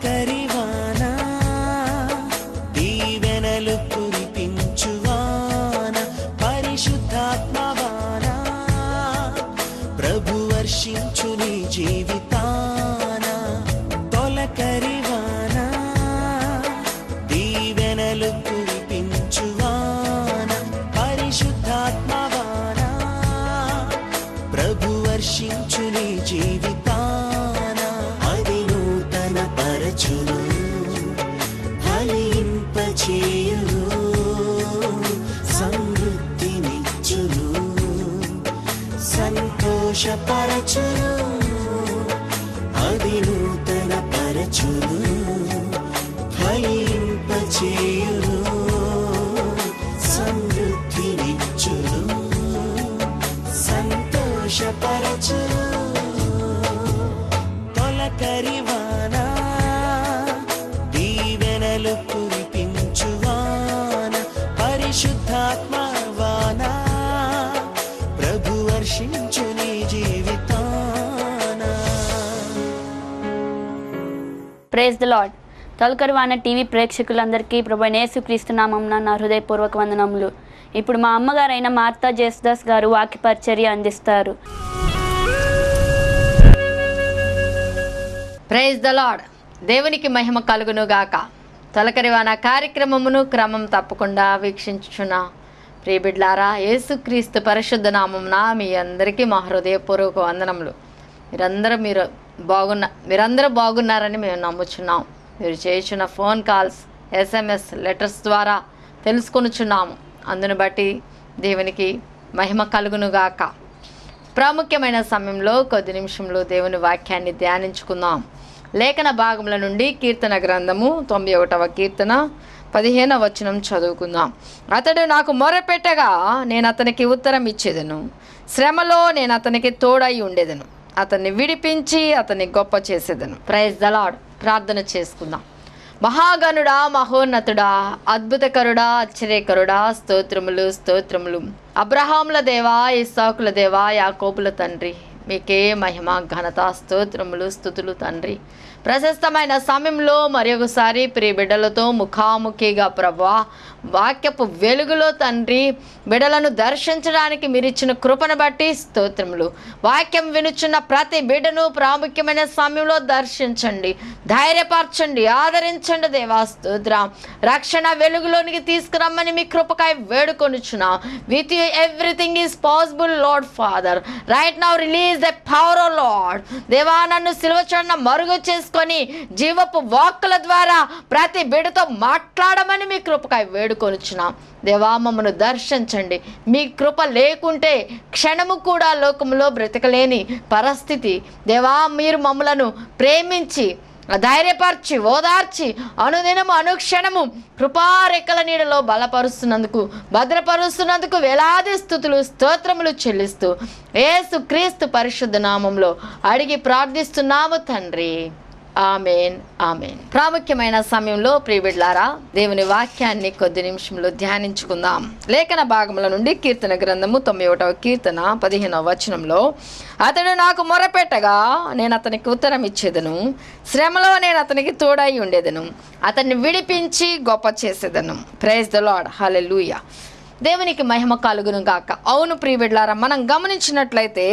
తొలకరివాన దీవెనలు కురిపించువాన పరిశుద్ధాత్మవాన ప్రభు వర్షించు నీ జీవితాన తొలకరివాన దీవెనలు కురిపించువాన పరిశుద్ధాత్మవాన ప్రభు వర్షించు నీ జీవితాన అది నూతన పరచును ఫలింపచేయును సమృద్ధినిచ్చును సంతోషపరచును అది నూతన పరచును ఫలింపచేయును సమృద్ధినిచ్చును సంతోషపరచును తొలకరివాన దీవెనలు కురిపించువాన పరిశుద్ధాత్మవాన ప్రభు వర్షించు నీ జీవితాన. Praise the Lord. తొలకరివాన టీవీ ప్రేక్షకులందరికీ ప్రభువైన యేసుక్రీస్తు నామమున నా హృదయపూర్వక వందనములు. ఇప్పుడు మా అమ్మగారైన మార్తా జేసుదాస్ గారు వాక్య పరిచర్య అందిస్తారు. Praise the Lord. దేవునికి మహిమ కలుగును గాక. తొలకరివాన కార్యక్రమమును క్రమం తప్పకుండా వీక్షించుచున్న ప్రియబిడ్లారా, యేసుక్రీస్తు పరిశుద్ధ నామమున మీ అందరికీ మా హృదయపూర్వక వందనములు. మీరందరూ బాగున్నారని మేము నమ్ముచున్నాం. మీరు చేయుచున్న ఫోన్ కాల్స్, SMS, లెటర్స్ ద్వారా తెలుసుకొనుచున్నాము. అందును బట్టి దేవునికి మహిమ కలుగునుగాక. ప్రాముఖ్యమైన సమయంలో కొద్ది నిమిషంలో దేవుని వాక్యాన్ని ధ్యానించుకుందాం. లేఖన భాగముల నుండి కీర్తన గ్రంథము 91వ కీర్తన 15వ వచనం చదువుకుందాం. అతడు నాకు మొరపెట్టగా నేను అతనికి ఉత్తరం ఇచ్చేదను, శ్రమలో నేను అతనికి తోడై ఉండేదను, అతన్ని విడిపించి అతన్ని గొప్ప చేసేదను. Praise the Lord. ప్రార్థన చేసుకుందాం. మహాగణుడా, మహోన్నతుడా, అద్భుతకరుడా, ఆశ్చర్యకరుడా, స్తోత్రములు స్తోత్రములు. అబ్రహాముల దేవా, ఇస్సాకుల దేవా, యాకోబుల తండ్రి, మీకే మహిమ ఘనత స్తోత్రములు స్తుతులు తండ్రి. ప్రశస్తమైన సమయంలో మరొకసారి ప్రియ బిడ్డలతో ముఖాముఖిగా ప్రభువా వాక్యపు వెలుగులో తండ్రి బిడ్డలను దర్శించడానికి మీరు ఇచ్చిన కృపను బట్టి స్తోత్రములు. వాక్యం వినుచున్న ప్రతి బిడ్డను ప్రాముఖ్యమైన సమయంలో దర్శించండి, ధైర్యపరచండి, ఆదరించండి దేవా. స్తోత్రం. రక్షణ వెలుగులోనికి తీసుకురమ్మని మీ కృపకాయ వేడుకొనుచున్నాం. With you everything is possible Lord father. Right now release the power of Lord. దేవా, నన్ను సిలువ చూడన మరుగు చేసుకొని జీవపు వాక్కుల ద్వారా ప్రతి బిడ్డతో మాట్లాడమని మీ కృపకాయ వేడుకొనుచున్నాం. దేవా, మమ్మను దర్శించండి. మీ కృప లేకుంటే క్షణము కూడా లోకంలో బ్రతకలేని పరిస్థితి. దేవా, మీరు మమ్మలను ప్రేమించి ధైర్యపరిచి ఓదార్చి అనుదినము అనుక్షణము కృపారెక్కల నీడలో బలపరుస్తున్నందుకు భద్రపరుస్తున్నందుకు వేలాది స్తుతులు స్తోత్రములు చెల్లిస్తూ యేసు క్రీస్తు పరిశుద్ధ నామంలో అడిగి ప్రార్థిస్తున్నాము తండ్రి. Amen, amen. ప్రాముఖ్యమైన సమయంలో ప్రియబిడ్లారా, దేవుని వాక్యాన్ని కొద్ది నిమిషంలో ధ్యానించుకుందాం. లేఖన భాగముల నుండి కీర్తన గ్రంథము 91వ కీర్తన 15వ వచనంలో, అతడు నాకు మొరపెట్టగా నేను అతనికి ఉత్తరం ఇచ్చేదను, శ్రమలో నేను అతనికి తోడై ఉండేదను, అతన్ని విడిపించి గొప్ప చేసేదను. Praise the Lord. హల్లెలూయా. దేవునికి మహిమ కలుగును గాక. అవును ప్రియబిడ్లారా, మనం గమనించినట్లయితే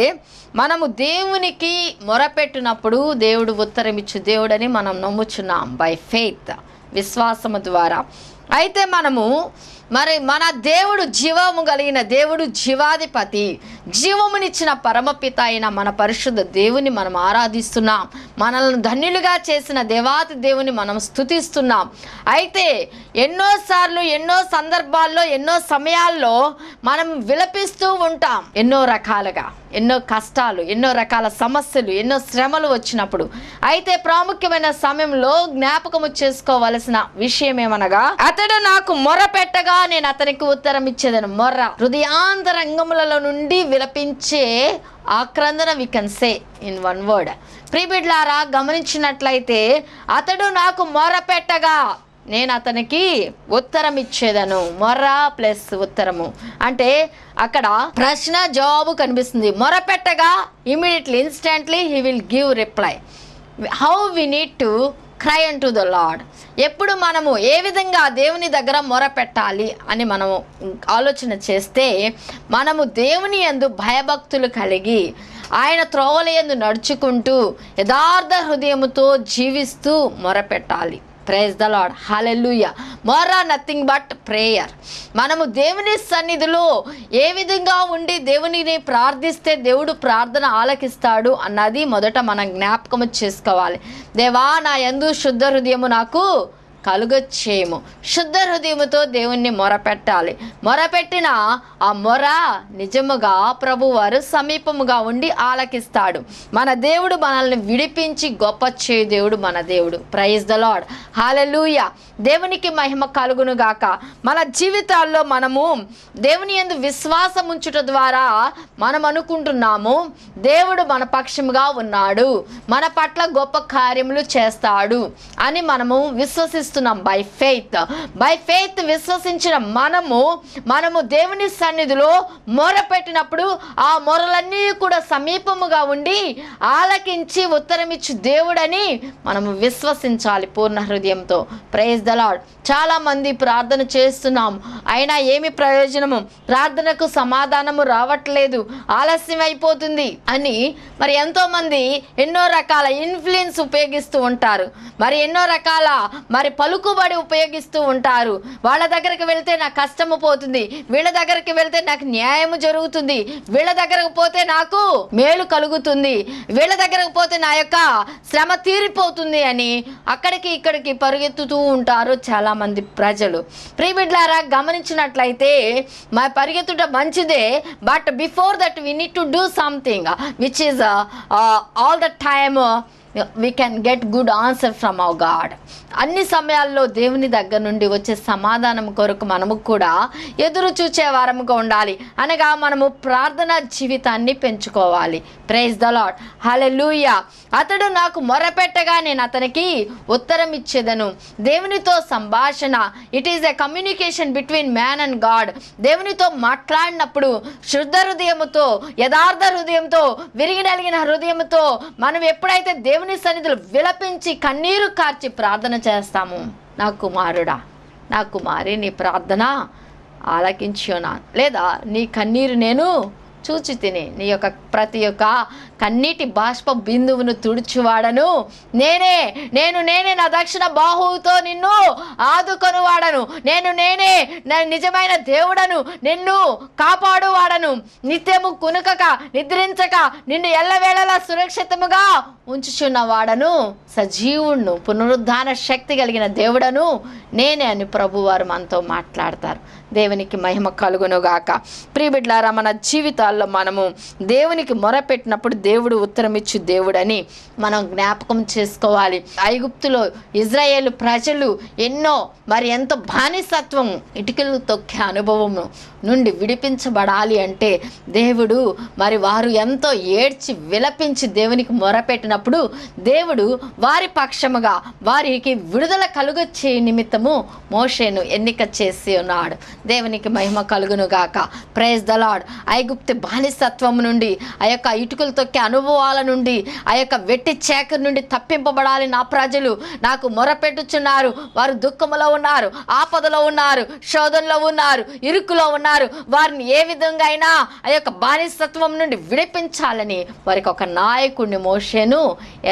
మనము దేవునికి మొరపెట్టినప్పుడు దేవుడు ఉత్తరం ఇచ్చు దేవుడని మనం నమ్ముచున్నాం బై ఫెయిత్, విశ్వాసము ద్వారా. అయితే మనము మన దేవుడు జీవము కలిగిన దేవుడు, జీవాధిపతి, జీవమునిచ్చిన పరమపిత అయిన మన పరిశుద్ధ దేవుని మనం ఆరాధిస్తున్నాం. మనల్ని ధన్యులుగా చేసిన దేవాతి దేవుని మనం స్తుతిస్తున్నాం. అయితే ఎన్నోసార్లు, ఎన్నో సందర్భాల్లో, ఎన్నో సమయాల్లో మనం విలపిస్తూ ఉంటాం. ఎన్నో రకాలుగా, ఎన్నో కష్టాలు, ఎన్నో రకాల సమస్యలు, ఎన్నో శ్రమలు వచ్చినప్పుడు. అయితే ప్రాముఖ్యమైన సమయంలో జ్ఞాపకము చేసుకోవలసిన విషయం ఏమనగా, అతడు నాకు మొరపెట్టగా నేను అతనికి ఉత్తరం ఇచ్చేదను. మొర్ర హృదయాంతరంగములలో నుండి విలపించే ఆక్రందన, we can say in one word. ప్రియబిడ్లారా, గమనించినట్లయితే అతడు నాకు మొరపెట్టగా నేను అతనికి ఉత్తరం ఇచ్చేదను. మొర్ర ప్లస్ ఉత్తరము అంటే అక్కడ ప్రశ్న జవాబు కనిపిస్తుంది. మొరపెట్టగా immediately, instantly he will give reply. How we need to cry unto the Lord. ఎప్పుడు మనము ఏ విధంగా దేవుని దగ్గర మొర పెట్టాలి అని మనము ఆలోచన చేస్తే, మనము దేవుని యందు భయభక్తులు కలిగి ఆయన త్రోవల యందు నడుచుకుంటూ యథార్థ హృదయముతో జీవిస్తూ మొరపెట్టాలి. ప్రైజ్ ద లార్డ్, హల్లెలూయా. మొర నథింగ్ బట్ ప్రేయర్. మనము దేవుని సన్నిధిలో ఏ విధంగా ఉండి దేవునిని ప్రార్థిస్తే దేవుడు ప్రార్థన ఆలకిస్తాడు అన్నది మొదట మనం జ్ఞాపకము చేసుకోవాలి. దేవా, నా యందు శుద్ధ హృదయము నాకు కలుగచ్చేయము. శుద్ధ హృదయముతో దేవుణ్ణి మొరపెట్టాలి. మొరపెట్టిన ఆ మొర నిజముగా ప్రభువారు సమీపముగా ఉండి ఆలకిస్తాడు. మన దేవుడు మనల్ని విడిపించి గొప్ప చేయ దేవుడు మన దేవుడు. Praise the Lord, hallelujah. దేవునికి మహిమ కలుగును గాక. మన జీవితాల్లో మనము దేవుని యందు విశ్వాసం ఉంచుట ద్వారా మనం అనుకుంటున్నాము దేవుడు మన పక్షముగా ఉన్నాడు, మన పట్ల గొప్ప కార్యములు చేస్తాడు అని మనము విశ్వసిస్తున్నాం. బై ఫెయిత్ విశ్వసించిన మనము దేవుని సన్నిధిలో మొర పెట్టినప్పుడు ఆ మొరలన్నీ కూడా సమీపముగా ఉండి ఆలకించి ఉత్తరమిచ్చు దేవుడని మనము విశ్వసించాలి పూర్ణ హృదయంతో. Praise the Lord. చాలా మంది ప్రార్థన చేస్తున్నాము, అయినా ఏమి ప్రయోజనము, ప్రార్థనకు సమాధానము రావట్లేదు, ఆలస్యం అయిపోతుంది అని మరి ఎంతోమంది ఎన్నో రకాల ఇన్ఫ్లుయెన్స్ ఉపయోగిస్తూ ఉంటారు, మరి ఎన్నో రకాల మరి పలుకుబడి ఉపయోగిస్తూ ఉంటారు. వాళ్ళ దగ్గరికి వెళ్తే నాకు కష్టము పోతుంది, వీళ్ళ దగ్గరికి వెళ్తే నాకు న్యాయము జరుగుతుంది, వీళ్ళ దగ్గరకు పోతే నాకు మేలు కలుగుతుంది, వీళ్ళ దగ్గరకు పోతే నా యొక్క శ్రమ తీరిపోతుంది అని అక్కడికి ఇక్కడికి పరిగెత్తుతూ ఉంటారు చాలా మంది ప్రజలు. ప్రియబిడ్లారా, గమనించినట్లయితే మా పరిగెత్తుట మంచిదే, but before that we need to do something which is all the time we can get good answer from our God. అన్ని సమయాల్లో దేవుని దగ్గర నుండి వచ్చే సమాధానం కొరకు మనము కూడా ఎదురు చూచే వారముగా ఉండాలి. అనగా మనము ప్రార్థనా జీవితాన్ని పెంచుకోవాలి. ప్రైజ్ ద లార్డ్, హల్లెలూయా. అతడు నాకు మొరపెట్టగా నేను అతనికి ఉత్తరం ఇచ్చేదను. దేవునితో సంభాషణ, it is a communication between man and God. దేవునితో మాట్లాడినప్పుడు శుద్ధ హృదయముతో, యథార్థ హృదయంతో, విరిగి నలిగిన హృదయంతో మనం ఎప్పుడైతే దేవుని సన్నిధిలో విలపించి కన్నీరు కార్చి ప్రార్థన చేస్తాము, నా కుమారుడా, నా కుమారి, నీ ప్రార్థన ఆలకించున్నాను, లేదా నీ కన్నీరు నేను చూచి తిని, నీ యొక్క ప్రతి ఒక్క కన్నీటి బాష్ప బిందువును తుడుచువాడను నేనే నా దక్షిణ బాహువుతో నిన్ను ఆదుకొనువాడను, నేనే నా నిజమైన దేవుడను, నిన్ను కాపాడువాడను, నిత్యము కునుకక నిద్రించక నిన్ను ఎల్లవేళలా సురక్షితముగా ఉంచుచున్నవాడను, సజీవుణ్ణు, పునరుద్ధాన శక్తి కలిగిన దేవుడను నేనే అని ప్రభువారు మనతో మాట్లాడతారు. దేవునికి మహిమ కలుగునుగాక. ప్రియబిడ్లారా, మన జీవితాల్లో మనము దేవునికి మొరపెట్టినప్పుడు దేవుడు ఉత్తరమిచ్చు దేవుడని మనం జ్ఞాపకం చేసుకోవాలి. ఐగుప్తులో ఇజ్రాయేలు ప్రజలు ఎంతో బానిసత్వం, ఇటుకలు తొక్కే అనుభవం నుండి విడిపించబడాలి అంటే దేవుడు మరి వారు ఎంతో ఏడ్చి విలపించి దేవునికి మొరపెట్టినప్పుడు దేవుడు వారి పక్షముగా వారికి విడుదల కలుగొచ్చే నిమిత్తము మోషేను ఎన్నిక చేసి ఉన్నాడు. దేవునికి మహిమ కలుగును గాక. Praise the Lord. ఐగుప్తు బానిసత్వం నుండి, ఆ యొక్క ఇటుకలు తొక్కే అనుభవాల నుండి, ఆ యొక్క వెట్టి చేకరి నుండి తప్పింపబడాలి నా ప్రజలు. నాకు మొరపెట్టుచున్నారు, వారు దుఃఖములో ఉన్నారు, ఆపదలో ఉన్నారు, శోధనలో ఉన్నారు, ఇరుకులో ఉన్నారు, వారిని ఏ విధంగా అయినా ఆ యొక్క బానిసత్వం నుండి విడిపించాలని వారికి ఒక నాయకుడిని మోషేను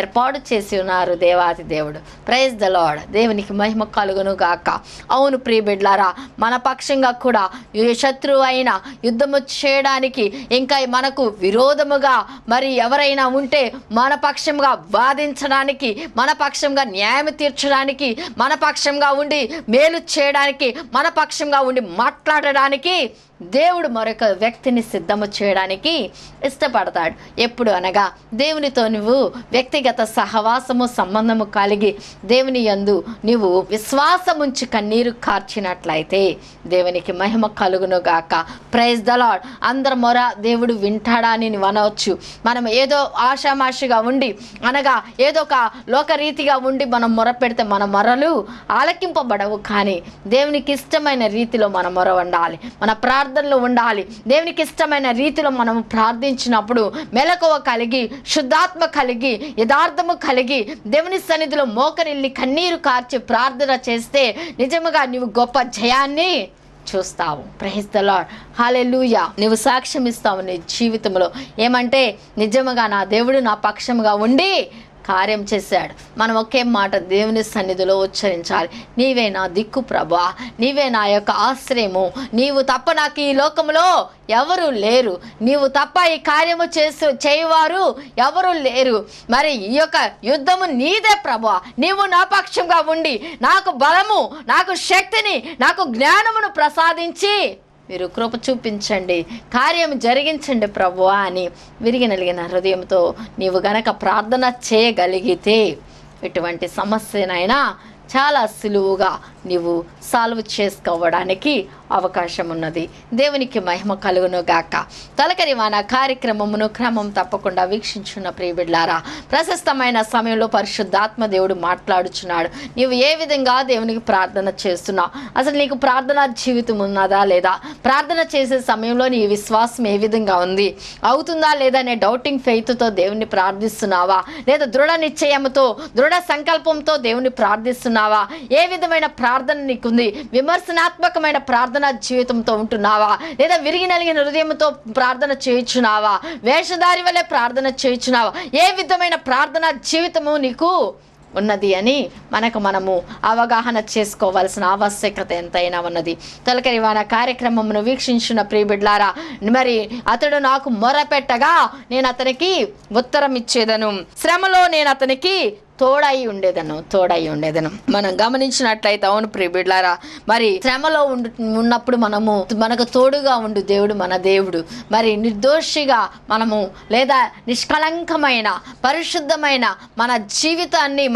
ఏర్పాటు చేసి ఉన్నారు దేవాది దేవుడు. Praise the Lord. దేవునికి మహిమ కలుగును గాక. అవును ప్రియబిడ్లారా, మన పక్షంగా కూడా శత్రువు అయినా యుద్ధము చేయడానికి, ఇంకా మనకు విరోధముగా మరి ఎవరైనా ఉంటే మన పక్షంగా వాదించడానికి, మన పక్షంగా న్యాయం తీర్చడానికి, మన పక్షంగా ఉండి మేలు చేయడానికి, మన పక్షంగా ఉండి మాట్లాడడానికి దేవుడు మరొక వ్యక్తిని సిద్ధము చేయడానికి ఇష్టపడతాడు. ఎప్పుడు అనగా దేవునితో నువ్వు వ్యక్తిగత సహవాసము సంబంధము కలిగి దేవుని యందు నువ్వు విశ్వాసముంచి కన్నీరు కార్చినట్లయితే దేవునికి మహిమ కలుగును గాక. Praise the Lord. అందరి మొర దేవుడు వింటాడా అని నువ్వు అనవచ్చు. మనం ఏదో ఆషామాషిగా ఉండి, అనగా ఏదో ఒక లోకరీతిగా ఉండి మనం మొర పెడితే మన మొరలు ఆలకింపబడవు. కానీ దేవునికి ఇష్టమైన రీతిలో మన మొర ఉండాలి. మన ప్రార్థన ప్రార్థనలో ఉండాలి. దేవునికి ఇష్టమైన రీతిలో మనం ప్రార్థించినప్పుడు మెలకువ కలిగి, శుద్ధాత్మ కలిగి, యథార్థము కలిగి, దేవుని సన్నిధిలో మోకరిల్లి కన్నీరు కార్చి ప్రార్థన చేస్తే నిజముగా నీవు గొప్ప జయాన్ని చూస్తావు. Praise the Lord. హల్లెలూయా. నువ్వు సాక్ష్యం ఇస్తావు నీ జీవితంలో. ఏమంటే నిజముగా నా దేవుడు నా పక్షముగా ఉండి కార్యం చేశాడు. మనం ఒకే మాట దేవుని సన్నిధిలో ఉచ్చరించాలి. నీవే నా దిక్కు ప్రభా, నీవే నా యొక్క ఆశ్రయము, నీవు తప్ప నాకు ఈ లోకంలో ఎవరు లేరు, నీవు తప్ప ఈ కార్యము చేయవారు ఎవరు లేరు. మరి ఈ యొక్క యుద్ధము నీదే ప్రభా, నీవు నా పక్షంగా ఉండి నాకు బలము, నాకు శక్తిని, నాకు జ్ఞానమును ప్రసాదించి మీరు కృప చూపించండి, కార్యం జరిగించండి ప్రభువా అని విరిగి నలిగిన హృదయంతో నీవు గనక ప్రార్థన చేయగలిగితే ఎటువంటి సమస్యనైనా చాలా సులువుగా నీవు సాల్వ్ చేసుకోవడానికి అవకాశం ఉన్నది. దేవునికి మహిమ కలుగును గాక. తలకరి వాన కార్యక్రమమును క్రమం తప్పకుండా వీక్షించున్న ప్రియబిడ్లారా, ప్రశస్తమైన సమయంలో పరిశుద్ధాత్మ దేవుడు మాట్లాడుచున్నాడు. నీవు ఏ విధంగా దేవునికి ప్రార్థన చేస్తున్నావు? అసలు నీకు ప్రార్థనా జీవితం ఉన్నదా లేదా? ప్రార్థన చేసే సమయంలో నీ విశ్వాసం ఏ విధంగా ఉంది? అవుతుందా లేదా అనే డౌటింగ్ ఫెయిత్తో దేవుని ప్రార్థిస్తున్నావా? లేదా దృఢ నిశ్చయంతో, దృఢ సంకల్పంతో దేవుని ప్రార్థిస్తున్నావా? ఏ విధమైన ప్రార్థన నీకుంది? విమర్శనాత్మకమైన ప్రార్థన జీవితంతో ఉంటున్నావా? లేదా విరిగి నలిగిన హృదయంతో ప్రార్థన చేయుచున్నావా? వేషధారి వలె ప్రార్థన చేయుచున్నావా? ఏ విధమైన ప్రార్థన జీవితము నీకు ఉన్నది అని మనము అవగాహన చేసుకోవాల్సిన ఆవశ్యకత ఎంతైనా ఉన్నది. తొలకరి వాన కార్యక్రమమును వీక్షించిన ప్రియబిడ్లారా, మరి అతడు నాకు మొరపెట్టగా నేను అతనికి ఉత్తరం ఇచ్చేదను, శ్రమలో నేను అతనికి తోడై ఉండేదను. మనం గమనించినట్లయితే అవును ప్రియబిడ్లారా, మరి శ్రమలో ఉన్నప్పుడు మనకు తోడుగా ఉండు దేవుడు మన దేవుడు. మరి నిర్దోషిగా మనము లేదా నిష్కళంకమైన పరిశుద్ధమైన మన జీవితాన్ని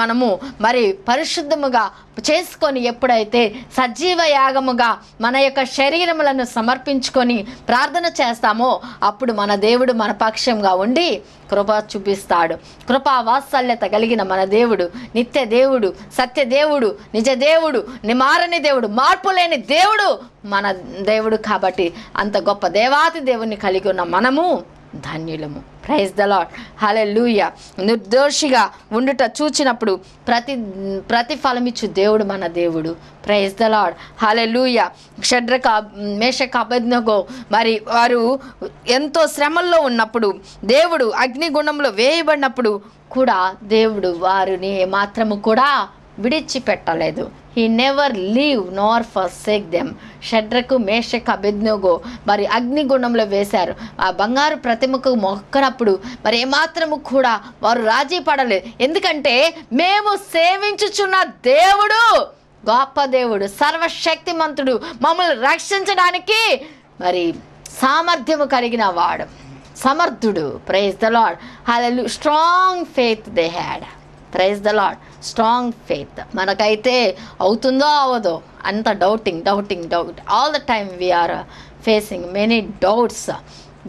మరి పరిశుద్ధముగా చేసుకొని ఎప్పుడైతే సజీవ యాగముగా మన యొక్క శరీరములను సమర్పించుకొని ప్రార్థన చేస్తామో అప్పుడు మన దేవుడు మన పక్షంగా ఉండి కృప చూపిస్తాడు. కృపా వాత్సల్యత కలిగిన మన దేవుడు నిత్య దేవుడు, సత్య దేవుడు, నిజ దేవుడు, నిమారని దేవుడు, మార్పు లేని దేవుడు మన దేవుడు. కాబట్టి అంత గొప్ప దేవాతి దేవుని కలిగి ఉన్న మనము ధన్యులము. Praise the Lord. హల్లెలూయా. నిర్దోషిగా ఉండుట చూచినప్పుడు ప్రతిఫలమిచ్చు దేవుడు మన దేవుడు. Praise the Lord. Hallelujah. Shadrach, Meshach, Abednego మరి వారు ఎంతో శ్రమల్లో ఉన్నప్పుడు, దేవుడు అగ్నిగుండంలో వేయబడినప్పుడు కూడా దేవుడు వారిని ఏమాత్రము కూడా విడిచిపెట్టలేదు. He never leave Nar forsake them. షడ్రకు, Meshach, అబేద్నెగో మరి అగ్నిగుండంలో వేశారు. ఆ బంగారు ప్రతిమకు మొక్కనప్పుడు మరి ఏమాత్రము కూడా వారు రాజీ పడలేదు. ఎందుకంటే మేము సేవించుచున్న దేవుడు గొప్ప దేవుడు, సర్వశక్తిమంతుడు, మమ్మల్ని రక్షించడానికి మరి సామర్థ్యము కలిగిన వాడు, సమర్థుడు. Praise the Lord. హల్లెలూయా. Strong faith they had. Praise the Lord. Strong faith. మనకైతే అవుతుందో అవదో అంత doubt all the time we are facing many doubts.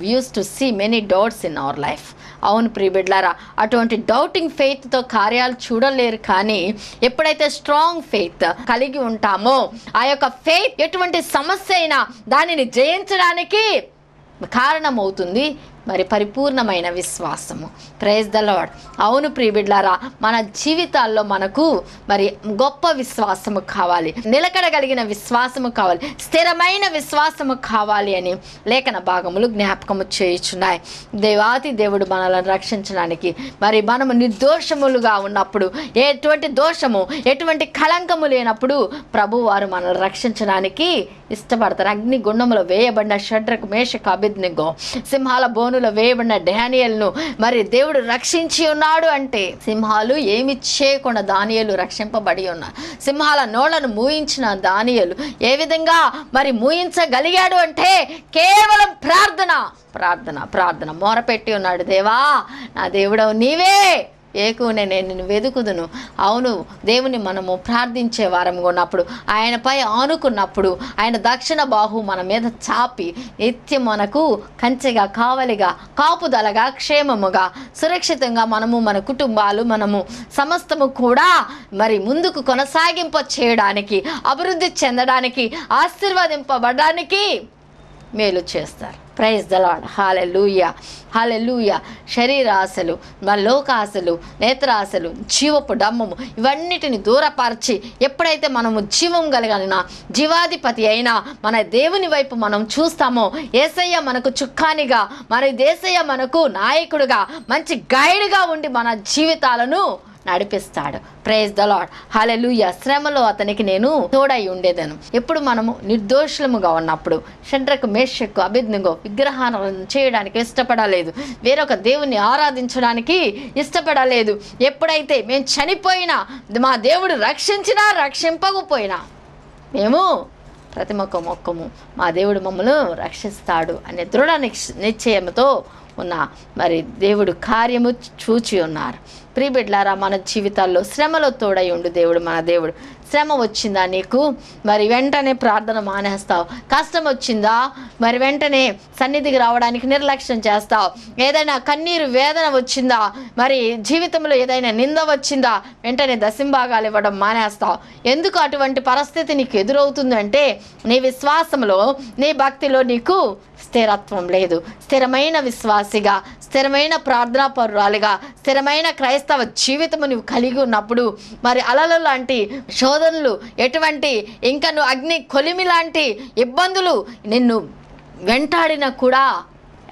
We used to see many doubts in our life. అవును ప్రియబిడ్లారా, అటువంటి డౌటింగ్ ఫెయిత్తో కార్యాలు చూడలేరు. కానీ ఎప్పుడైతే స్ట్రాంగ్ ఫెయిత్ కలిగి ఉంటామో ఆ యొక్క ఫెయిత్ ఎటువంటి సమస్య అయినా దానిని జయించడానికి కారణమవుతుంది. మరి పరిపూర్ణమైన విశ్వాసము. Praise the Lord. అవును ప్రియబిడ్లారా, మన జీవితాల్లో మనకు మరి గొప్ప విశ్వాసము కావాలి, నిలకడగలిగిన విశ్వాసము కావాలి, స్థిరమైన విశ్వాసము కావాలి అని లేఖన భాగములు జ్ఞాపకము చేయుచున్నాయి. దేవాతి దేవుడు మనల్ని రక్షించడానికి మరి మనము నిర్దోషములుగా ఉన్నప్పుడు, ఎటువంటి దోషము ఎటువంటి కళంకము లేనప్పుడు ప్రభు వారు మనల్ని రక్షించడానికి ఇష్టపడతారు. అగ్ని గుండములో వేయబడిన షడ్రకు, మేషకు, అబేద్నెగో, సింహాల బోనులో వేయబడిన డానియేలును మరి దేవుడు రక్షించి ఉన్నాడు అంటే సింహాలు ఏమి చేయకుండా దానియేలు రక్షింపబడి ఉన్నారు. సింహాల నోళ్లను మూయించిన దానియేలు ఏ విధంగా మరి మూయించగలిగాడు అంటే కేవలం ప్రార్థన మొరపెట్టి ఉన్నాడు. దేవా నా దేవుడవు నీవే, ఏకునే నేను నిన్ను వెదుకుదును. అవును, దేవుని మనము ప్రార్థించే వారంగా ఉన్నప్పుడు, ఆయనపై ఆనుకున్నప్పుడు ఆయన దక్షిణ బాహు మన మీద చాపి నిత్యం మనకు కంచెగా, కావలిగా, కాపుదలగా, క్షేమముగా, సురక్షితంగా మనము, మన కుటుంబాలు, మనము సమస్తము కూడా మరి ముందుకు కొనసాగింప చేయడానికి, అభివృద్ధి చెందడానికి, ఆశీర్వదింపబడడానికి మేలు చేస్తారు. Praise the Lord. Hallelujah, hallelujah. శరీరాశలు, లోకాశలు, నేత్రాశలు, జీవపు డమ్మము ఇవన్నిటిని దూరపరిచి ఎప్పుడైతే మనము జీవం కలిగిన జీవాధిపతి అయినా మన దేవుని వైపు మనం చూస్తామో, యేసయ్య మనకు చుక్కానిగా, మరి యేసయ్య మనకు నాయకుడుగా, మంచి గైడ్గా ఉండి మన జీవితాలను నడిపిస్తాడు. Praise the Lord. హల్లెలూయా. శ్రమలో అతనికి నేను తోడై ఉండేదను. ఎప్పుడు మనము నిర్దోషులముగా ఉన్నప్పుడు షడ్రకు, మేషకు, అబేద్నెగో విగ్రహాలను చేయడానికి ఇష్టపడలేదు, వేరొక దేవుని ఆరాధించడానికి ఇష్టపడలేదు. ఎప్పుడైతే మేము చనిపోయినా, మా దేవుడు రక్షించినా రక్షింపకపోయినా మేము ప్రతిమకు మొక్కము, మా దేవుడు మమ్మల్ని రక్షిస్తాడు అనే దృఢ నిశ్చయంతో ఉన్న మరి దేవుడు కార్యము చూచి ఉన్నారు. ప్రియబిడ్డలారా, మన జీవితాల్లో శ్రమలో తోడై ఉండు దేవుడు. మన దేవుడు శ్రమ వచ్చిందా నీకు, మరి వెంటనే ప్రార్థన మానేస్తావు. కష్టం వచ్చిందా, మరి వెంటనే సన్నిధికి రావడానికి నిర్లక్ష్యం చేస్తావు. ఏదైనా కన్నీరు వేదన వచ్చిందా, మరి జీవితంలో ఏదైనా నింద వచ్చిందా, వెంటనే దశంభాగాలు ఇవ్వడం మానేస్తావు. ఎందుకు అటువంటి పరిస్థితి నీకు ఎదురవుతుందంటే, నీ విశ్వాసంలో, నీ భక్తిలో నీకు స్థిరత్వం లేదు. స్థిరమైన విశ్వాసిగా, స్థిరమైన ప్రార్థనా పరురాలుగా, స్థిరమైన క్రైస్తవ జీవితము నువ్వు కలిగి ఉన్నప్పుడు మరి అలలు లాంటి శోధనలు, ఎటువంటి ఇంకా నువ్వు అగ్ని కొలిమి లాంటి ఇబ్బందులు నిన్ను వెంటాడినా కూడా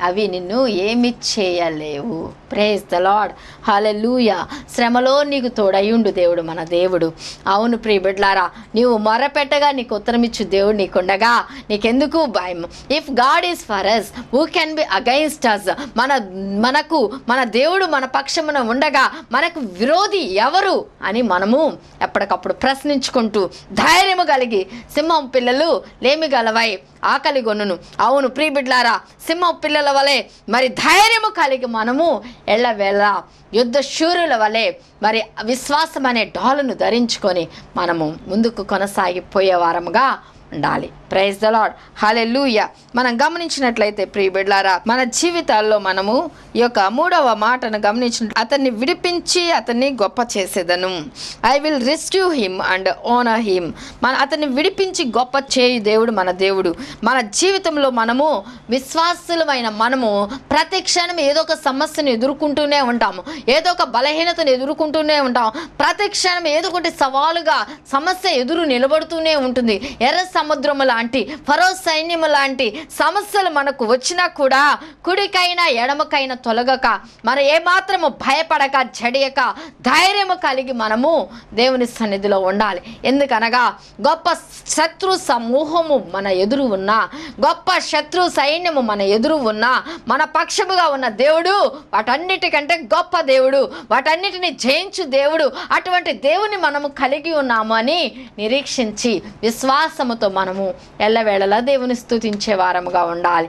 అవి నిన్ను ఏమి చేయలేవు. Praise the Lord. హల్లెలూయా. శ్రమలో నీకు తోడయుండు దేవుడు మన దేవుడు. అవును ప్రియబిడ్డలారా, నీవు మొరపెట్టగా నీకు ఉత్తరమిచ్చు దేవుడు నీకుండగా నీకెందుకు భయం? If God is for us, who can be against us? మన దేవుడు మన పక్షమున ఉండగా మనకు విరోధి ఎవరు అని మనము ఎప్పటికప్పుడు ప్రశ్నించుకుంటూ ధైర్యము కలిగి, సింహం పిల్లలు లేమి గలవై ఆకలి గొన్నును. అవును ప్రియబిడ్డలారా, సింహం పిల్లల వలె మరి ధైర్యము కలిగి మనము ఎల్లవేళ యుద్ధ శూరుల వలె మరి విశ్వాసం అనే డాలును ధరించుకొని మనము ముందుకు కొనసాగిపోయే వారముగా ఉండాలి. Praise the Lord. హల్లెలూయా. మనం గమనించినట్లయితే ప్రియబిడ్డలారా, మన జీవితాల్లో మనము ఈ యొక్క 3వ మాటను గమనించినట్లు, అతన్ని విడిపించి అతన్ని గొప్ప చేసేదను. I will rescue him and owner him. అతన్ని విడిపించి గొప్ప చేయు దేవుడు మన దేవుడు. మన జీవితంలో మనము విశ్వాసులమైన మనము ప్రతి క్షణం ఏదో ఒక సమస్యను ఎదుర్కొంటూనే ఉంటాము, ఏదో ఒక బలహీనతను ఎదుర్కొంటూనే ఉంటాము. ప్రతి క్షణం ఏదో ఒకటి సవాలుగా సమస్య ఎదురు నిలబడుతూనే ఉంటుంది. ఎర్ర సముద్రము లాంటి, ఫరో సైన్యము లాంటి సమస్యలు మనకు వచ్చినా కూడా కుడికైనా ఎడమకైనా తొలగక, మనం ఏమాత్రము భయపడక, జడియక, ధైర్యము కలిగి మనము దేవుని సన్నిధిలో ఉండాలి. ఎందుకనగా గొప్ప శత్రు సమూహము మన ఎదురు ఉన్నా, గొప్ప శత్రు సైన్యము మన ఎదురు ఉన్నా, మన పక్షముగా ఉన్న దేవుడు వాటన్నిటికంటే గొప్ప దేవుడు, వాటన్నిటిని జయించు దేవుడు. అటువంటి దేవుని మనము కలిగి ఉన్నాము అని నిరీక్షించి విశ్వాసముతో మనము ఎల్లవేళలా దేవుని స్తుతించే వారముగా ఉండాలి.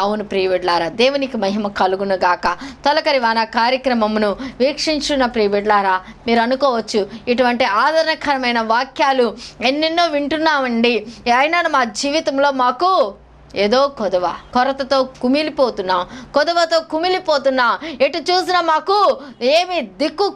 అవును ప్రియబిడ్డలారా, దేవునికి మహిమ కలుగును గాక. తొలకరి వాన కార్యక్రమమును వీక్షించున్న ప్రియబిడ్డలారా, మీరు అనుకోవచ్చు, ఇటువంటి ఆదరణకరమైన వాక్యాలు ఎన్నెన్నో వింటున్నామండి, అయినా మా జీవితంలో మాకు ఏదో కొరతతో కొదవతో కుమిలిపోతున్నాం, ఎటు చూసినా మాకు ఏమి దిక్కు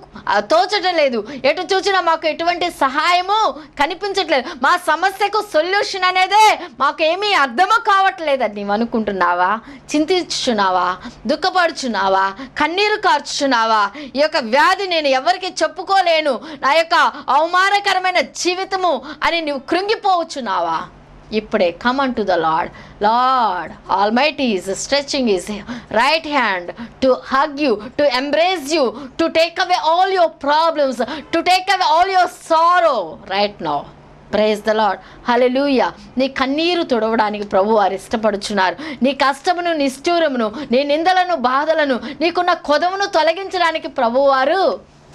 తోచటం లేదు, ఎటు చూసినా మాకు ఎటువంటి సహాయము కనిపించట్లేదు, మా సమస్యకు సొల్యూషన్ అనేదే మాకు ఏమీ అర్థము కావట్లేదని నీవు అనుకుంటున్నావా? చింతించుచున్నావా? దుఃఖపడుచున్నావా? కన్నీరు కార్చుచున్నావా? ఈ యొక్క వ్యాధి నేను ఎవరికి చెప్పుకోలేను, నా యొక్క అవమానకరమైన జీవితము అని నువ్వు కృంగిపోవచ్చున్నావా? ఇప్పుడే come unto the Lord. Lord Almighty is stretching his right hand to hug you, to embrace you, to take away all your problems, to take away all your sorrow right now. Praise the Lord. Hallelujah. నీ కన్నీరు తుడవడానికి ప్రభు వారు ఇష్టపడుచున్నారు. నీ కష్టమును, నిష్ఠూరమును, నీ నిందలను, బాధలను, నీకున్న కొదవును తొలగించడానికి ప్రభు వారు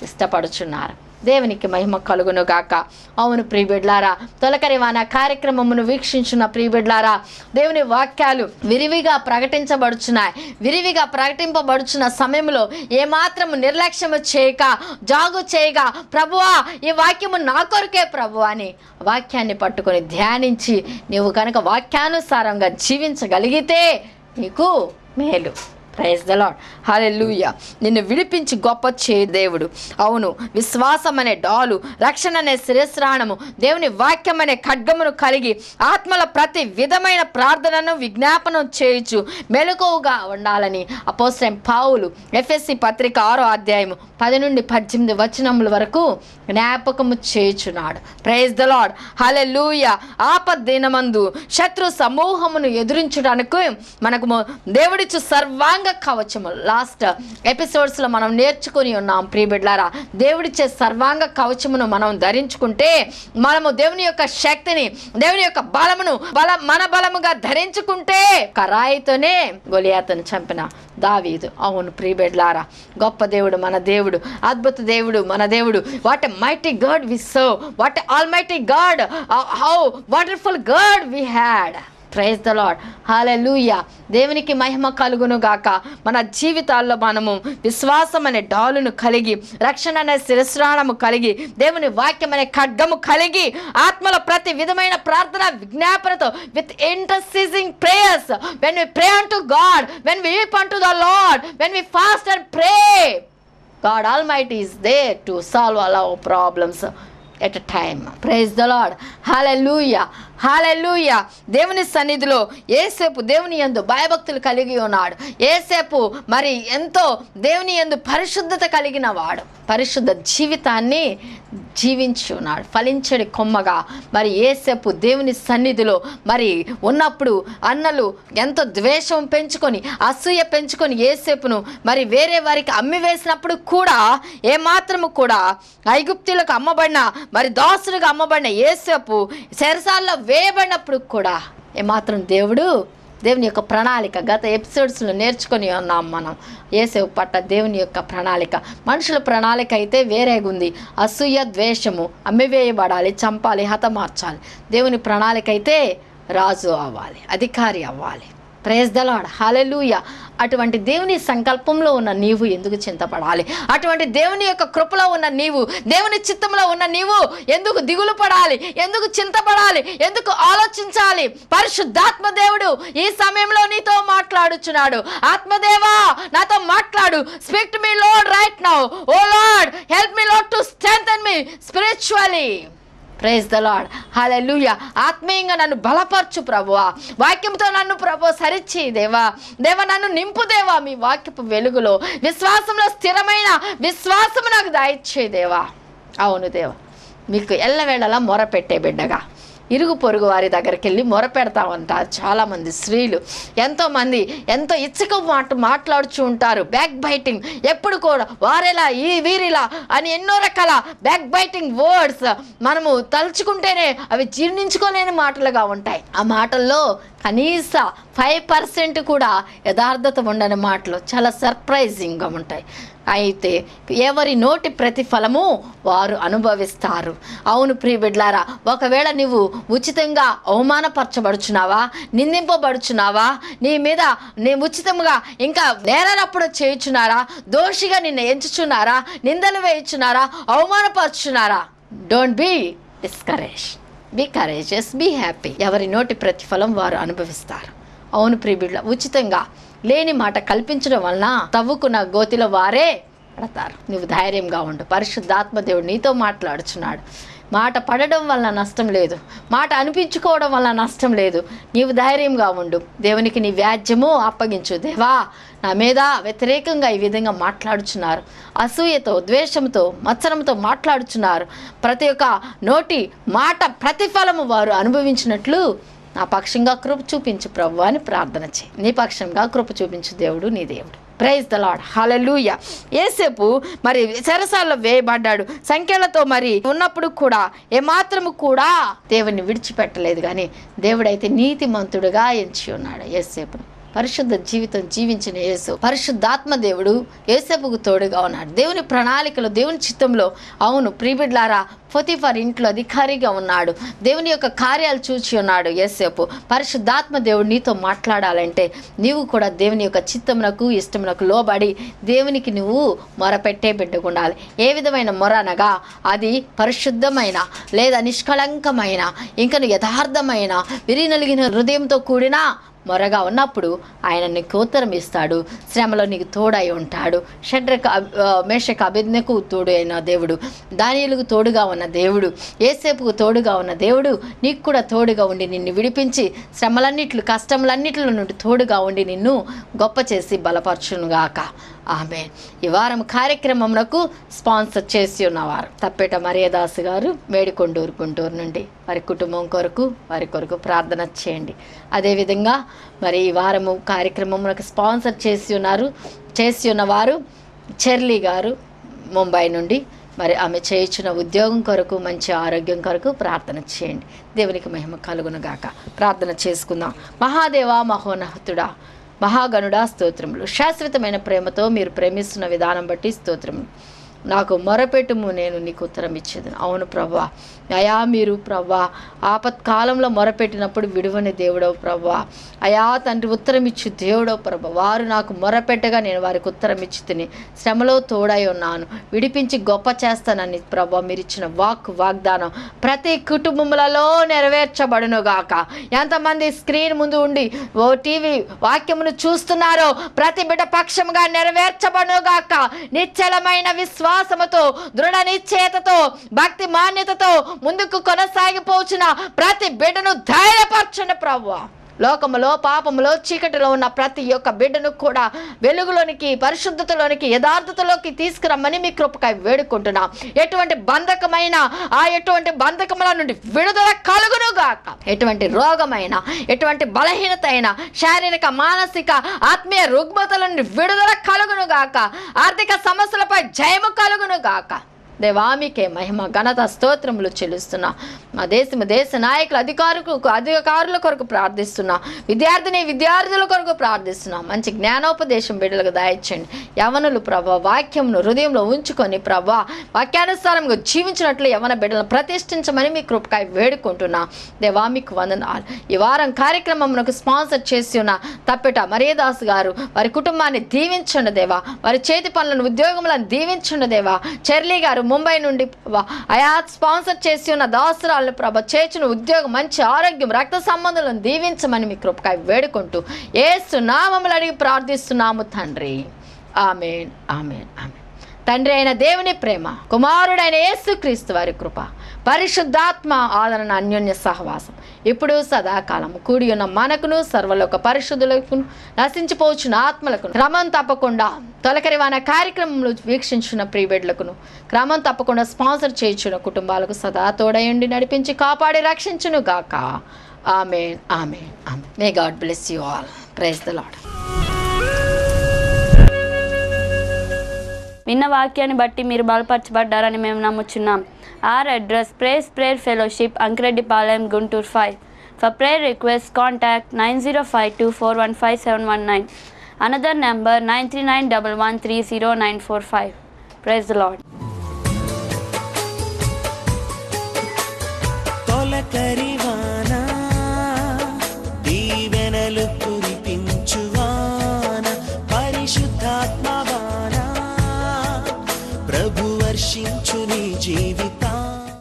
ఇష్టపడుచున్నారు. దేవునికి మహిమ కలుగును గాక. అవును ప్రియబిడ్డలారా, తొలకరి వాన కార్యక్రమమును వీక్షించిన ప్రియబిడ్డలారా, దేవుని వాక్యాలు విరివిగా ప్రకటించబడుచున్నాయి. విరివిగా ప్రకటింపబడుచున్న సమయంలో ఏమాత్రము నిర్లక్ష్యము చేయక, జాగు చేయగా, ప్రభువా ఈ వాక్యము నా కొరకే ప్రభు అని వాక్యాన్ని పట్టుకొని ధ్యానించి నీవు కనుక వాక్యానుసారంగా జీవించగలిగితే నీకు మేలు. Praise the Lord. హల్లెలూయా. నిన్ను విడిపించి గొప్ప చేయ దేవుడు. అవును, విశ్వాసం అనే డాలు, రక్షణ అనే శిరస్త్రాణము, దేవుని వాక్యం అనే ఖడ్గమును కలిగి ఆత్మల ప్రతి విధమైన ప్రార్థనను విజ్ఞాపనం చేయుచు మెలకువగా ఉండాలని అపోస్తలుడైన పౌలు ఎఫెసీ పత్రిక 6వ అధ్యాయము 10 నుండి 18 వచనముల వరకు జ్ఞాపకము చేయుచున్నాడు. Praise the Lord. హల్లెలూయా. ఆపద్దినమందు శత్రు సమూహమును ఎదురించడానికి మనకు దేవుడిచ్చు సర్వాంగ కవచము లాస్ట్ ఎపిసోడ్స్లో మనం నేర్చుకుని ఉన్నాం. ప్రియబిడ్లారా, దేవుడిచ్చే సర్వాంగ కవచమును మనం ధరించుకుంటే మనము దేవుని యొక్క శక్తిని, దేవుని యొక్క బలమును మన బలముగా ధరించుకుంటే కరాయితోనే గొలియాతును చంపిన దావీదు. అవును ప్రియబిడ్లారా, గొప్ప దేవుడు మన దేవుడు, అద్భుత దేవుడు మన దేవుడు. What a mighty God we serve, what a almighty God, how wonderful God we had. Praise the Lord. Hallelujah. దేవునికి మహిమ కలుగును గాక. మన జీవితాల్లో మనము విశ్వాసం అనే డాలును కలిగి, రక్షణ అనే శిరస్త్రాణము కలిగి, దేవుని వాక్యం అనే ఖడ్గము కలిగి, ఆత్మల ప్రతి విధమైన ప్రార్థన విజ్ఞాపనతో with intercessing prayers, when we pray unto God, when we weep unto the Lord, when we fast and pray, God Almighty is there to solve all our problems at a time. Praise the Lord. Hallelujah. హల్లెలూయా. దేవుని సన్నిధిలో యేసేపు దేవుని యందు భయభక్తులు కలిగి ఉన్నాడు. యేసేపు మరి ఎంతో దేవుని యందు పరిశుద్ధత కలిగిన వాడు. పరిశుద్ధ జీవితాన్ని జీవించి ఉన్నాడు. ఫలించడి కొమ్మగా మరి యేసేపు దేవుని సన్నిధిలో మరి ఉన్నప్పుడు అన్నలు ఎంతో ద్వేషం పెంచుకొని, అసూయ పెంచుకొని యేసేపును మరి వేరే వారికి అమ్మి వేసినప్పుడు కూడా ఏమాత్రము కూడా ఐగుప్తీయులకు అమ్మబడిన మరి దాసులుగా అమ్మబడిన యేసేపు చెరసాల్లో వేయబడినప్పుడు కూడా ఏమాత్రం దేవుని యొక్క ప్రణాళిక గత ఎపిసోడ్స్లో నేర్చుకొని ఉన్నాం మనం. యేసేపు పట్ల దేవుని యొక్క ప్రణాళిక, మనుషుల ప్రణాళిక అయితే వేరేగుంది. అసూయ, ద్వేషము, అమ్మివేయబడాలి, చంపాలి, హతమార్చాలి. దేవుని ప్రణాళిక అయితే రాజు అవ్వాలి, అధికారి అవ్వాలి. Praise the Lord. హల్లెలూయా. అటువంటి దేవుని సంకల్పంలో ఉన్న నీవు ఎందుకు చింతపడాలి? అటువంటి దేవుని యొక్క కృపలో ఉన్న నీవు, దేవుని చిత్తంలో ఉన్న నీవు ఎందుకు దిగులు పడాలి? ఎందుకు చింతపడాలి? ఎందుకు ఆలోచించాలి? పరిశుద్ధాత్మ దేవుడు ఈ సమయంలో నీతో మాట్లాడుచున్నాడు. ఆత్మదేవా నాతో మాట్లాడు. Speak to me Lord right now. O Lord, help me Lord to strengthen me spiritually. Praise the Lord. Hallelujah. ఆత్మీయంగా నన్ను బలపరచు ప్రభువా. వాక్యంతో నన్ను ప్రభు సరిచి దేవా. నన్ను నింపు దేవా మీ వాక్యపు వెలుగులో. విశ్వాసంలో స్థిరమైన విశ్వాసము నాకు దయచే దేవా. అవును దేవా, మీకు ఎల్లవేళలా మొరపెట్టే బిడ్డగా ఇరుగు పొరుగు వారి దగ్గరికి వెళ్ళి మొరపెడతామంటారు చాలామంది స్త్రీలు. ఎంతోమంది ఎంతో ఇచ్చక మాట్లాడుచూ ఉంటారు. బ్యాక్ బైటింగ్, ఎప్పుడు కూడా వారెలా వీరిలా అని ఎన్నో రకాల బ్యాక్ బైటింగ్ వర్డ్స్ మనము తలుచుకుంటేనే అవి జీర్ణించుకోలేని మాటలుగా ఉంటాయి. ఆ మాటల్లో కనీస 5% కూడా యథార్థత ఉండని మాటలు చాలా సర్ప్రైజింగ్గా ఉంటాయి. అయితే ఎవరి నోటి ప్రతిఫలము వారు అనుభవిస్తారు. అవును ప్రియబిడ్లారా, ఒకవేళ నువ్వు ఉచితంగా అవమానపరచబడుచున్నావా, నిందింపబడుచున్నావా, నీ మీద నీ ఉచితంగా ఇంకా నేరనప్పుడు చేయుచున్నారా, దోషిగా నిన్ను ఎంచుచున్నారా, నిందలు వేయుచున్నారా, అవమానపరుచున్నారా, don't be discourage, be courageous, be happy. ఎవరి నోటి ప్రతిఫలం వారు అనుభవిస్తారు. అవును ప్రియబిడ్ల, ఉచితంగా లేని మాట కల్పించడం వలన తవ్వుకున్న గోతిలో వారే పడతారు. నువ్వు ధైర్యంగా ఉండు. పరిశుద్ధాత్మ దేవుడు నీతో మాట్లాడుచున్నాడు. మాట పడడం వల్ల నష్టం లేదు, మాట అనిపించుకోవడం వల్ల నష్టం లేదు. నీవు ధైర్యంగా ఉండు. దేవునికి నీ వ్యాజ్యము అప్పగించు. దేవా, నా మీద వ్యతిరేకంగా ఈ విధంగా మాట్లాడుచున్నారు, అసూయతో, ద్వేషంతో, మత్సరంతో మాట్లాడుచున్నారు. ప్రతి ఒక్క నోటి మాట ప్రతిఫలము వారు అనుభవించినట్లు నా పక్షంగా కృప చూపించు ప్రభు అని ప్రార్థన చేయి. నీ పక్షంగా కృప చూపించు దేవుడు నీ దేవుడు. Praise the Lord. హల్లెలూయా. యేసేపు మరి చెరసాల్లో వేయబడ్డాడు. సంఖ్యలతో మరి ఉన్నప్పుడు కూడా ఏమాత్రము కూడా దేవుని విడిచిపెట్టలేదు. కానీ దేవుడైతే నీతిమంతుడుగా ఎంచి ఉన్నాడు యేసేపును. పరిశుద్ధ జీవితం జీవించిన యేసు, పరిశుద్ధాత్మ దేవుడు యేసేపుకు తోడుగా ఉన్నాడు. దేవుని ప్రణాళికలో, దేవుని చిత్తంలో. అవును ప్రియబిడ్లారా, పొతిఫర్ ఇంట్లో అధికారిగా ఉన్నాడు. దేవుని యొక్క కార్యాలు చూచి ఉన్నాడు యేసేపు. పరిశుద్ధాత్మ దేవుడు నీతో మాట్లాడాలంటే నీవు కూడా దేవుని యొక్క చిత్తమునకు, ఇష్టమునకు లోబడి దేవునికి నువ్వు మొరపెట్టే బిడ్డగా ఉండాలి. ఏ విధమైన మొర అనగా అది పరిశుద్ధమైన లేదా నిష్కళంకమైన, ఇంకా యథార్థమైన, విరినలిగిన హృదయంతో కూడిన మొరగా ఉన్నప్పుడు ఆయన నీకు ఉత్తరం ఇస్తాడు. శ్రమలో నీకు తోడై ఉంటాడు. షడ్రక మేషక అబేద్నెగోకు తోడు అయిన దేవుడు, దానియేలుకు తోడుగా ఉన్న దేవుడు, యేసేపుకు తోడుగా ఉన్న దేవుడు నీకు కూడా తోడుగా ఉండి నిన్ను విడిపించి శ్రమలన్నిట్లు కష్టములన్నిటిలో నుండి తోడుగా ఉండి నిన్ను గొప్ప చేసి బలపరచునుగాక. ఆమె ఈ వారం కార్యక్రమమునకు స్పాన్సర్ చేసి ఉన్నవారు తప్పేట మరియదాసు గారు, మేడికొండూరు, గుంటూరు నుండి. వారి కుటుంబం కొరకు, వారి కొరకు ప్రార్థన చేయండి. అదేవిధంగా మరి ఈ వారము కార్యక్రమమునకు స్పాన్సర్ చేసి ఉన్నవారు చెర్లీ గారు, ముంబై నుండి. మరి ఆమె చేయించిన ఉద్యోగం కొరకు, మంచి ఆరోగ్యం కొరకు ప్రార్థన చేయండి. దేవునికి మహిమ కలుగునుగాక. ప్రార్థన చేసుకుందాం. మహాదేవా, మహోన్నతుడా, మహాగణుడా, స్తోత్రములు. శాశ్వతమైన ప్రేమతో మీరు ప్రేమిస్తున్న విధానం బట్టి స్తోత్రములు. నాకు మొరపెట్టుము, నేను నీకు ఉత్తరం ఇచ్చేది. అవును ప్రభువా, అయా మీరు ప్రభువా ఆపత్కాలంలో మొరపెట్టినప్పుడు విడువని దేవుడవు ప్రభువా. అయా తండ్రి ఉత్తరం ఇచ్చు దేవుడవు ప్రభు. వారు నాకు మొరపెట్టగా నేను వారికి ఉత్తరం ఇచ్చి తిని శ్రమలో తోడై ఉన్నాను, విడిపించి గొప్ప చేస్తానని ప్రభు మీరు ఇచ్చిన వాగ్దానం ప్రతి కుటుంబములలో నెరవేర్చబడునుగాక. ఎంతమంది స్క్రీన్ ముందు ఉండి ఓ టీవీ వాక్యమును చూస్తున్నారో ప్రతి బిడ్డ పక్షముగా నెరవేర్చబడునుగాక. నిశ్చలమైన విశ్వాసముతో, దృఢ నిశ్చయతతో, భక్తి మాన్యతతో ముందుకు కొనసాగిపోచిన ప్రతి బిడ్డను ధైర్యపరచండి ప్రభువా. లోకములో, పాపములో, చీకటిలో ఉన్న ప్రతి ఒక్క బిడ్డను కూడా వెలుగులోనికి, పరిశుద్ధతలోనికి, యథార్థతలోకి తీసుకురమ్మని మీ కృపకై వేడుకుంటున్నాం. ఎటువంటి ఎటువంటి బంధకముల నుండి విడుదల కలుగునుగాక. ఎటువంటి రోగమైన, ఎటువంటి బలహీనత అయినా, శారీరక, మానసిక, ఆత్మీయ రుగ్మతల నుండి విడుదల కలుగునుగాక. ఆర్థిక సమస్యలపై జయము కలుగునుగాక. దేవామికే మహిమ, ఘనత, స్తోత్రములు చెల్లిస్తున్నా. మా దేశ నాయకులు, అధికారుల కొరకు ప్రార్థిస్తున్నా. విద్యార్థుల కొరకు ప్రార్థిస్తున్నా. మంచి జ్ఞానోపదేశం బిడ్డలకు దయచేయండి. యవనులు ప్రభా వాక్యంను హృదయంలో ఉంచుకొని ప్రభా వాక్యానుసారంగా జీవించినట్లు యవన బిడ్డలను ప్రతిష్ఠించమని మీ కృపకాయ వేడుకుంటున్నా. దేవామికి వందనాలు. ఈ వారం కార్యక్రమంకు స్పాన్సర్ చేసి ఉన్న తప్పెట మరియదాసు గారు, వారి కుటుంబాన్ని దీవించండి దేవా. వారి చేతి పనులను, ఉద్యోగములను దీవించండి దేవా. చెర్లీ గారు ముంబై నుండి ప్రభా అయా స్పాన్సర్ చేసి ఉన్న దాసరాలను ప్రభా చేసిన ఉద్యోగం, మంచి ఆరోగ్యం, రక్త సంబంధాలను దీవించమని మీ కృపకాయ వేడుకుంటూ యేసు నామములు అడిగి ప్రార్థిస్తున్నాము తండ్రి. ఆమేన్, ఆమేన్, ఆమేన్. తండ్రి అయిన దేవుని ప్రేమ, కుమారుడైన యేసుక్రీస్తు వారి కృప, పరిశుద్ధాత్మ ఆదరణ, అన్యోన్య సహవాసం ఇప్పుడు సదాకాలం కూడి ఉన్న మనకును, సర్వలోక పరిశుద్ధులకు, నశించిపోవచ్చున్న ఆత్మలకు, క్రమం తప్పకుండా తొలకరివాన కార్యక్రమంలో వీక్షించిన ప్రియబిడ్డలకును, క్రమం తప్పకుండా స్పాన్సర్ చేయించిన కుటుంబాలకు సదా తోడయండి, నడిపించి కాపాడి రక్షించును గాక. Amen, amen, amen. May God bless you all. Praise the Lord. విన్న వాక్యాన్ని బట్టి మీరు బలపరచబడ్డారని మేము నమ్ముచున్నాం. Our address, Praise Prayer Fellowship, Ankireddypalayam, Guntur 5. For prayer requests, contact 9052415719. Another number 939113095. Praise the Lord.